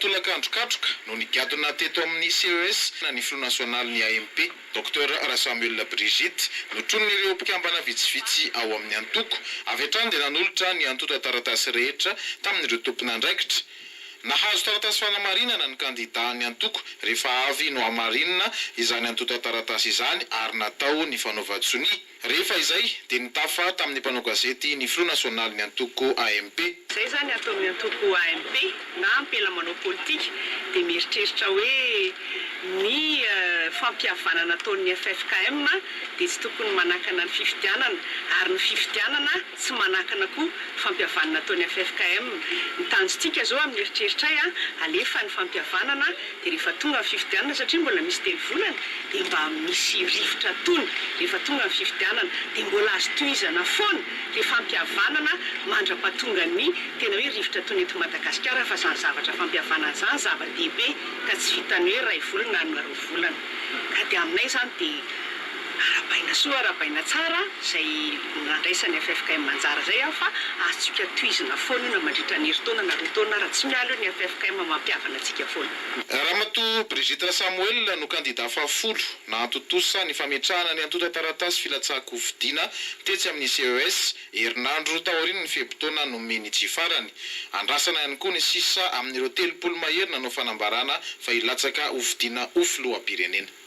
tolakandrokatroka no nigadona teto amin'ny CES na ny Front National ny AMP. Dr Rasamuel Brigitte notronon'ireo mpikambana vitsivitsy ao amin'ny antoko avy hatrany dia nanolotra ny antota taratasy rehetra tamin'ireo tompon'andraikitra. Nahazo taratasy fanamarinana ny kandida ny antoko rehefa avy no amarinina izany antota taratasy izany ary natao ny fanaovan-tsoni. Rehefa izay dia nitafa tamin'ny mpanao gazety ny Front National ny antoko AMP. Zay zany ataon'ny antoko AMP na ampela manao politika dia mieritreritra hoe ny fampihavanana ataon'ny FFKM dia tsy tokony manakana ny fifidianana ary ny fifidianana tsy manakana koa fampihavanana ataon'ny FFKM. Ny tanjotsika zao amin'ny eritreritra alefa ny fampihavanana dia rehefa tonga ny fifidianana satria mbola misy telo volana dia mba misy rivotra tony rehefa tonga ny fifidianana dia mbola azo tohizana foana le fampihavanana mandra-pahatonga ny tena hoe rivotra tony eto Madagasikara fa zany zavatra fampihavanana zany zava-dehibe ka tsy vitany hoe ray volana na roa volana ka dia aminay zany dia arabaina soa arabaina tsara izay nandraisan'ny FFKM manjara zay fa azotsika tohizana foana na mandritra ny herintaona na roa taona raha tsy mialo ny FFKM mampihavana antsika foana. Ramatoa Brigitte Samuel no kandida fahafolo na antotosa ny fametrahana ny antota taratasy filatsahako fidiana tetsy amin'ny CES herinandro taoriana ny fehibontaona nomeny jifarany. Andrasana ihany koa ny sisa amin'ireo 30 mahery nanao fanambarana fa hilatsaka hofidiana ho filoham-pirenena.